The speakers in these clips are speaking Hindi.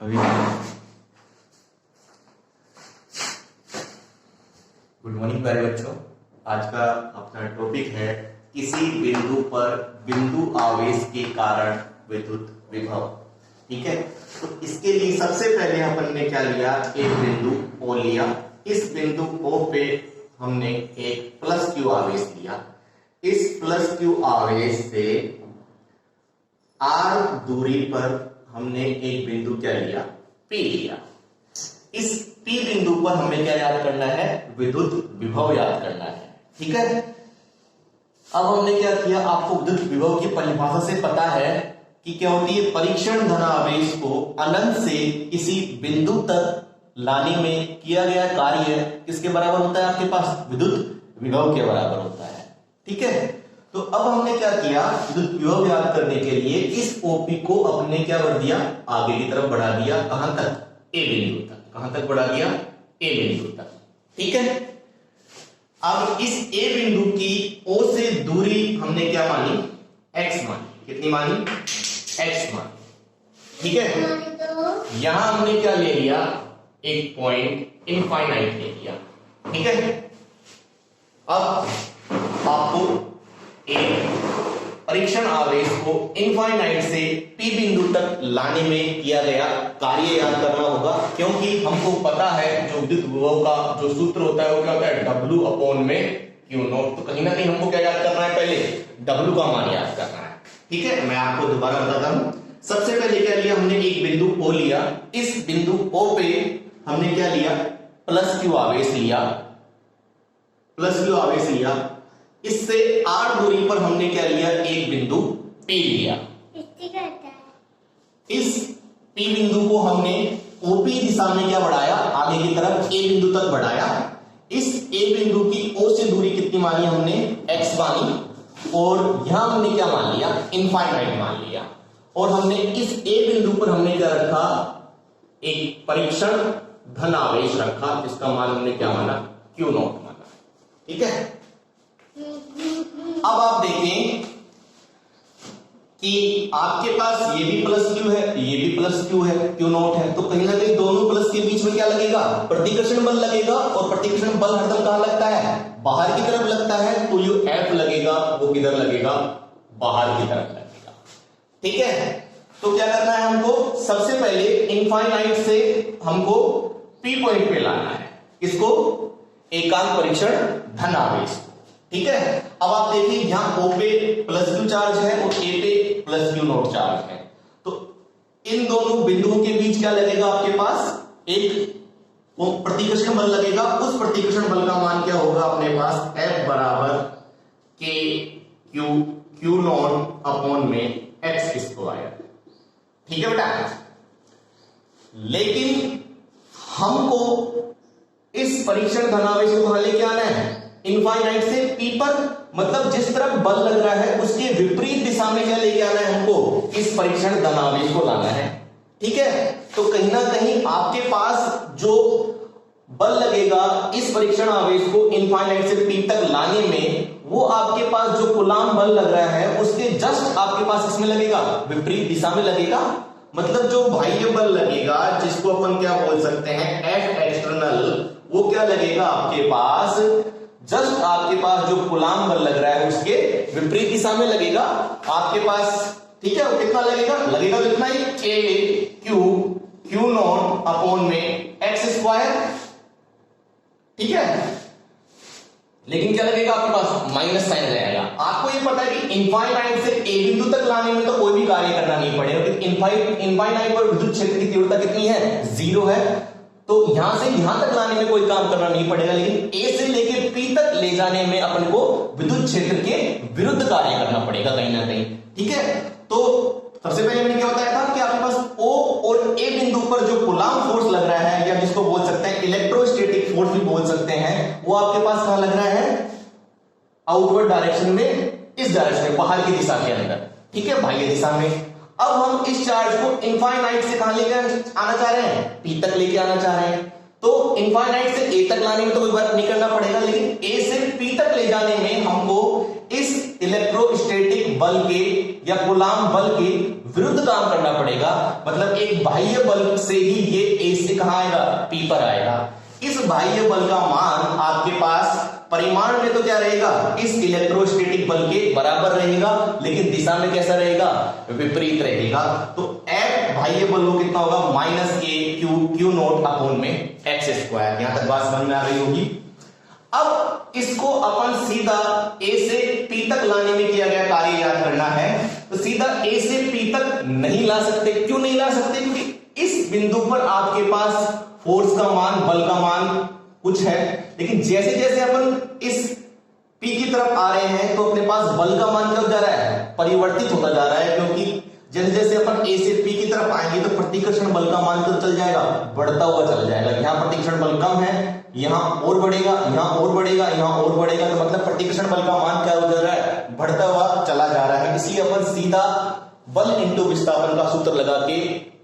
अभी गुड मॉर्निंग प्यारे बच्चों। आज का अपना टॉपिक है किसी बिंदु पर बिंदु आवेश के कारण विद्युत विभव। ठीक है, तो इसके लिए सबसे पहले अपन ने क्या लिया, एक बिंदु O लिया। इस बिंदु O पे हमने एक प्लस क्यू आवेश लिया। इस प्लस क्यू आवेश से R दूरी पर हमने एक बिंदु क्या लिया, P लिया। इस P बिंदु पर हमें क्या याद करना है, विद्युत विभव याद करना है। ठीक है, अब हमने क्या किया, आपको विद्युत विभव की परिभाषा से पता है कि क्या होती है, परीक्षण धनावेश को अनंत से किसी बिंदु तक लाने में किया गया कार्य किसके बराबर होता है, आपके पास विद्युत विभव के बराबर होता है। ठीक है, तो अब हमने क्या किया, विद्युत विभव याद करने के लिए इस ओपी को अपने क्या कर दिया, आगे की तरफ बढ़ा दिया। कहां तक, ए बिंदु तक। कहां तक बढ़ा दिया, ए बिंदु तक। ठीक है, अब इस ए बिंदु की ओ से दूरी हमने क्या मानी, एक्स मानी। कितनी मानी, एक्स मानी। ठीक है, यहां हमने क्या ले लिया, एक पॉइंट इनफाइनाइट ले लिया। ठीक है, अब आपको एक परीक्षण आवेश को इनफाइनाइट से पी बिंदु तक लाने में किया गया कार्य याद करना होगा, क्योंकि हमको पता है जो विद्युत विभव का जो सूत्र होता है वो क्या होता है, W अपॉन में Q नॉट। तो कहीं ना कहीं हमको क्या याद करना है, पहले W का मान याद करना है। ठीक है, मैं आपको दोबारा बताता हूं। सबसे पहले क्या लिया हमने, एक बिंदु O लिया। इस बिंदु O पे हमने क्या लिया, प्लस क्यू आवेश लिया। प्लस क्यू आवेश लिया। इससे R दूरी पर हमने क्या लिया, एक बिंदु P लिया। इस P बिंदु को हमने OP दिशा में क्या बढ़ाया, आगे की तरफ A बिंदु तक बढ़ाया। इस A बिंदु की O से दूरी कितनी मानी हमने, x मानी, और यहां हमने क्या मान लिया, इनफाइनाइट मान लिया। और हमने इस A बिंदु पर हमने क्या रखा, एक परीक्षण धन आवेश रखा, जिसका मान हमने क्या माना, Q नॉट माना। ठीक है, अब आप देखें कि आपके पास ये भी प्लस क्यू है, ये भी प्लस क्यू है, क्यू नॉट है। तो कहीं ना कहीं दोनों प्लस के बीच में क्या लगेगा, प्रतिकर्षण बल लगेगा। और प्रतिकर्षण बल हरदम कहां लगता है, बाहर की तरफ लगता है। तो जो F लगेगा वो किधर लगेगा, बाहर की तरफ लगेगा। ठीक है, तो क्या करना है हमको, सबसे पहले इनफाइनाइट से हमको P पॉइंट पे लाना है, इसको एकांक परीक्षण धन आवेश। ठीक है, अब आप देखिए यहां O पे प्लस क्यू चार्ज है और A पे प्लस क्यू नॉट चार्ज है। तो इन दोनों बिंदुओं के बीच क्या लगेगा, आपके पास एक प्रतिकर्षण बल लगेगा। उस प्रतिकर्षण बल का मान क्या होगा अपने पास, F बराबर K क्यू नॉट अपॉन में एक्स स्क्वायर। ठीक है बेटा, लेकिन हमको इस परीक्षण धनावेश को कहां लेके आना है, इनफाइनाइट से P पर, मतलब जिस तरफ बल लग रहा है उसके विपरीत दिशा में क्या लेके आना है हमको, इस परीक्षण धनावेश को लाना है। ठीक है, तो कहीं ना कहीं आपके पास जो बल लगेगा इस परीक्षण आवेश को इनफाइनाइट से P तक लाने में, वो आपके पास जो कूलाम बल लग रहा है उसके जस्ट आपके पास इसमें लगेगा, विपरीत दिशा में लगेगा। मतलब जो बाह्य बल लगेगा, जिसको अपन क्या बोल सकते हैं, F एक्सटर्नल, वो क्या लगेगा आपके पास, जस्ट आपके पास जो कूलाम बल लग रहा है उसके विपरीत दिशा में लगेगा आपके पास। ठीक है, वो कितना लगेगा, लगेगा कितना ही, K क्यू नॉट अपॉन में एक्स स्क्वायर। ठीक है, लेकिन क्या लगेगा आपके पास, माइनस साइन रहेगा। आपको ये पता है कि इनफाइनाइट से A बिंदु तक लाने में तो कोई भी कार्य करना नहीं पड़ेगा, क्योंकि इनफाइनाइट पर विद्युत क्षेत्र की तीव्रता कितनी है, 0 है। तो यहां से यहां तक लाने में कोई काम करना नहीं पड़ेगा, लेकिन A से लेके P तक ले जाने में अपन को विद्युत क्षेत्र के विरुद्ध कार्य करना पड़ेगा कहीं ना कहीं। ठीक है, तो सबसे पहले मैंने क्या बताया था कि आपके पास O और A बिंदु पर जो कूलाम फोर्स लग रहा है, या जिसको बोल सकते हैं इलेक्ट्रोस्टैटिक फोर्स भी बोल सकते हैं, वो आपके पास कहां लग रहा है, आउटवर्ड डायरेक्शन में, इस डायरेक्शन में, बाहर की दिशा के अंदर। ठीक है, बाह्य दिशा में। अब हम इस चार्ज को इनफाइनाइट से कहां लेके आना चाह रहे हैं, P तक लेके आना चाह रहे हैं। तो इनफाइनाइट से ए तक लाने में तो कोई वर्क नहीं करना पड़ेगा, लेकिन ए से पी तक ले जाने में हमको इस इलेक्ट्रोस्टैटिक बल के या कूलाम बल के विरुद्ध काम करना पड़ेगा। मतलब एक बाह्य बल से ही ये ए से कहां आएगा, पी पर आएगा। इस बाह्य बल का मान आपके पास परिमाण में तो क्या रहेगा, इस इलेक्ट्रोस्टैटिक बल के बराबर रहेगा, लेकिन दिशा में कैसा रहेगा, विपरीत रहेगा। तो F बाह्य बल वो कितना होगा, माइनस के क्यू नोट अपॉन में एक्स स्क्वायर। यहां तक बात समझ में आ रही होगी। अब इसको अपन सीधा ए से पी तक लाने में किया गया कार्य याद करना है। तो सीधा ए से पी तक नहीं ला सकते। क्यों नहीं ला सकते, क्योंकि इस बिंदु पर आपके पास फोर्स का मान, बल का मान कुछ है, लेकिन जैसे जैसे अपन इस P की तरफ आ रहे हैं तो अपने पास बल का मान कब जा रहा है, परिवर्तित होता जा रहा है। क्योंकि जैसे जैसे अपन A से P की तरफ आएंगे तो प्रतिकर्षण बल का मान कब चल जाएगा, बढ़ता हुआ चल जाएगा। यहां प्रतिकर्षण बल कम है, यहां और बढ़ेगा, यहां और बढ़ेगा, यहां और बढ़ेगा। तो मतलब प्रतिकर्षण बल का मान क्या हो जा रहा है, बढ़ता हुआ चला जा रहा है। इसलिए अपन सीधा बल इंटू विस्थापन का सूत्र लगा के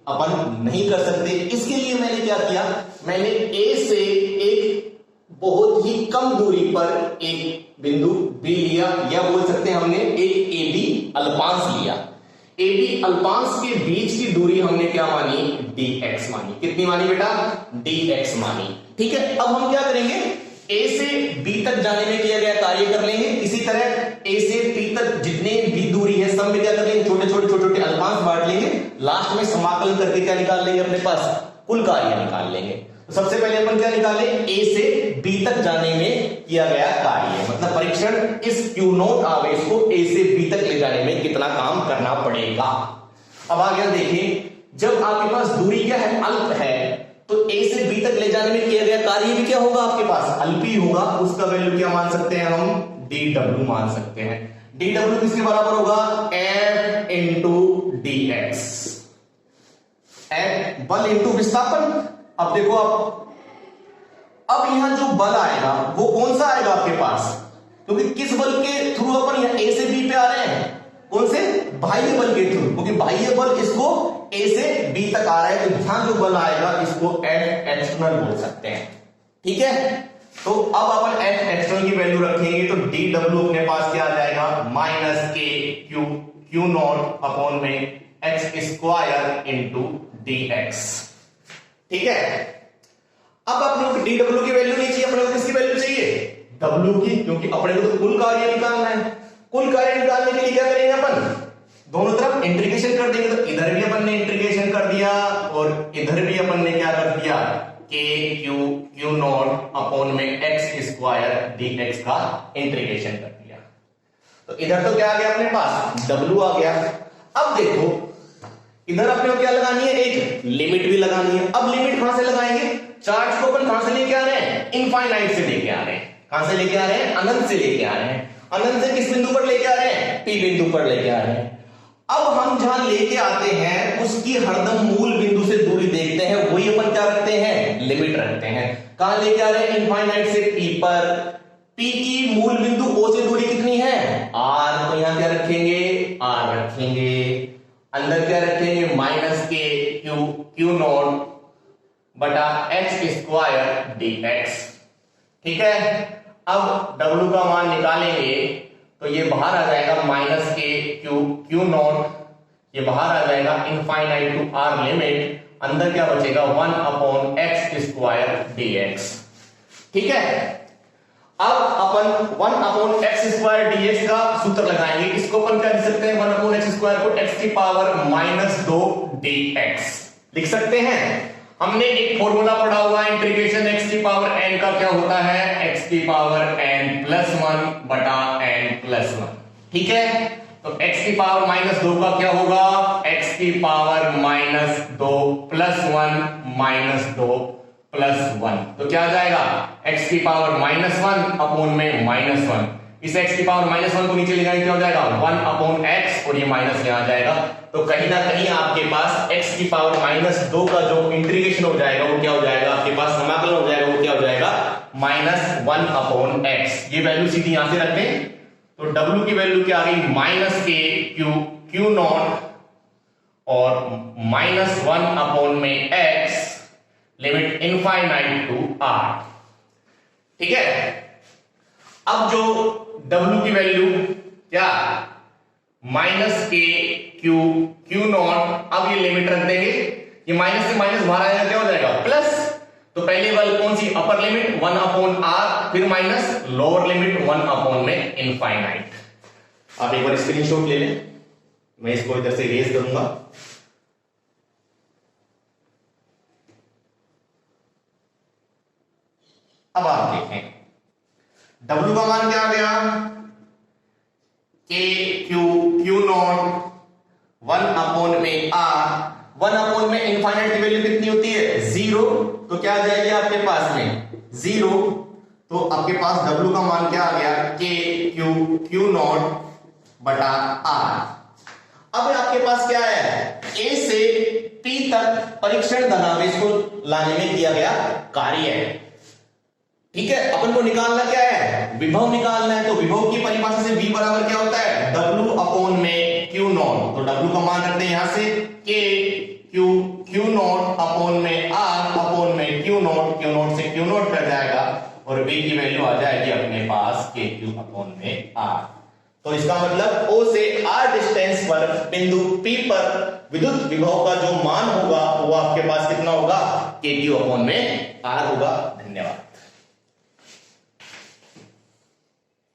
अपन नहीं कर सकते। इसके लिए मैंने क्या किया, मैंने ए से एक बहुत ही कम दूरी पर एक बिंदु बी लिया, या बोल सकते हैं हमने एक ए बी अल्पांश लिया। ए बी अल्पांश के बीच की दूरी हमने क्या मानी, dx मानी। कितनी मानी बेटा, dx मानी। ठीक है, अब हम क्या करेंगे, ए से बी तक जाने में किया गया कार्य कर लेंगे। इसी तरह ए से पी तक जितने भी दूरी है सब में क्या कर लेंगे, छोटे छोटे छोटे छोटे अल्पांश बांट लेंगे। लास्ट में समाकलन करके क्या निकाल लेंगे, अपने पास कुल कार्य निकाल लेंगे। तो सबसे पहले अपन क्या निकाले, ए से बी तक जाने में किया गया कार्य, मतलब परीक्षण इस क्यू नोट आवेश को ए से बी तक ले जाने में कितना काम करना पड़ेगा। अब आगे देखिए, जब आपके पास दूरी क्या है, अल्प है, तो ए से बी तक ले जाने में किया गया कार्य भी क्या होगा, आपके पास अल्प ही होगा। उसका वैल्यू क्या मान सकते हैं हम, dw मान सकते हैं। dw किसके बराबर होगा, f इंटू dx। f बल इंटू विस्थापन। अब देखो, अब यहां जो बल आएगा वो कौन सा आएगा आपके पास, क्योंकि किस बल के थ्रू अपन यहां ए से बी पे आ रहे हैं, कौन से, बाह्य बल के थ्रू। क्योंकि बाह्य बल इसको ए से बी तक आ रहा है, तो यहां जो बल आएगा इसको F एक्सटर्नल बोल सकते हैं। ठीक है, तो अब अपन F एक्सटर्नल की वैल्यू रखेंगे तो dw अपने पास क्या आ जाएगा, माइनस के क्यू नॉट अपॉन में एक्स स्क्वायर इंटू dx। ठीक है, अब अपने को dw की वैल्यू नहीं चाहिए, अपने को किसकी वैल्यू चाहिए, w की, क्योंकि अपने को तो कुल कार्य निकालना है। कुल कार्य निकालने के लिए क्या करेंगे, अपन दोनों तरफ इंटीग्रेशन कर देंगे। तो इधर भी अपन ने इंटीग्रेशन कर दिया और इधर भी अपन ने क्या कर दिया, के क्यू नॉट अपॉन में एक्स स्क्वायर dx का इंटीग्रेशन कर दिया। तो इधर तो क्या आ गया अपने पास, w आ गया। अब देखो इधर अपने को क्या लगानी है, एक लिमिट भी लगानी है। अब लिमिट कहां से लगाएंगे, चार्ज को अपन कहां से लेके आ रहे हैं, इनफाइनाइट से लेके आ रहे हैं। कहां से लेके आ रहे हैं, अनंत से लेके आ रहे हैं। अनंत से किस बिंदु पर लेके आ रहे हैं, पी बिंदु पर लेके आ रहे हैं। अब हम जहां लेके आते हैं उसकी हरदम मूल बिंदु से दूरी देखते हैं, वही अपन क्या रखते हैं, लिमिट रखते हैं। कहां लेके आ रहे हैं, इनफाइनाइट से पी पर। पी की मूल बिंदु ओ से दूरी कितनी है, आर, तो यहां क्या रखेंगे, आर रखेंगे। अंदर क्या रखेंगे, माइनस के क्यू नॉट बटा एक्स स्क्वायर dx। ठीक है, अब w का मान निकालेंगे तो ये बाहर आ जाएगा, माइनस के क्यू नॉट, ये बाहर आ जाएगा, इनफाइनाइट टू आर लिमिट, अंदर क्या बचेगा, 1 अपॉन एक्स स्क्वायर dx। ठीक है, अब अपन 1 अपॉन एक्स स्क्वायर dx का सूत्र लगाएंगे। इसको अपन क्या लिख सकते हैं, 1 अपॉन एक्स स्क्वायर को x की पावर -2 dx लिख सकते हैं। हमने एक फॉर्मूला पढ़ा हुआ है, इंटीग्रेशन x की पावर n का क्या होता है, x की पावर n+1 बटा n+1। ठीक है, तो x की पावर -2 का क्या होगा, x की पावर -2 + 1 -2 + 1, तो क्या आ जाएगा, x की पावर -1 अपॉन में -1। इस x की पावर -1 को नीचे ले जाएंगे, क्या हो जाएगा, 1 अपॉन x, और ये माइनस यहां आ जाएगा। तो कहीं ना कहीं आपके पास x की पावर -2 का जो इंटीग्रेशन हो जाएगा वो क्या हो जाएगा, आपके पास समाकलन हो जाएगा, वो क्या हो जाएगा, -1 अपॉन x। ये वैल्यू सीधी यहां से रख दें तो w की वैल्यू क्या आ गई, माइनस के क्यू नॉट और -1 अपॉन में x limit infinite to R. ठीक है, अब जो W की वैल्यू क्या माइनस के क्यू क्यू नॉट, अब ये लिमिट रख देंगे, ये माइनस से माइनस बाहर आएगा क्या हो जाएगा प्लस, तो पहले वाली कौन सी अपर लिमिट 1 अपॉन आर, फिर माइनस लोअर लिमिट 1 अपॉन में इनफाइनाइट। आप एक बार स्क्रीनशॉट ले लें, मैं इसको इधर से इरेज करूंगा। अब आप देखें W का मान क्या आ गया, के क्यू क्यू नॉट 1 अपॉन में आर, 1 अपॉन में इनफाइनाइट की वैल्यू कितनी होती है 0, तो क्या आ जाएगी आपके पास में 0, तो आपके पास W का मान क्या आ गया के क्यू क्यू नॉट बटा आर। अब आपके पास क्या है, A से P तक परीक्षण धनावेश को लाने में किया गया कार्य है। ठीक है, अपन को निकालना क्या है, विभव निकालना है, तो विभव की परिभाषा से V बराबर क्या होता है W अपॉन में क्यू नॉट, तो W का मान रखते हैं यहां से K Q Q not upon में R अपॉन में क्यू नॉट से क्यू नॉट कट जाएगा और V की वैल्यू आ जाएगी अपने पास के क्यू अपॉन में R। तो इसका मतलब O से R डिस्टेंस पर बिंदु P पर विद्युत विभव का जो मान होगा वो आपके पास कितना होगा के क्यू अपॉन में R होगा। धन्यवाद।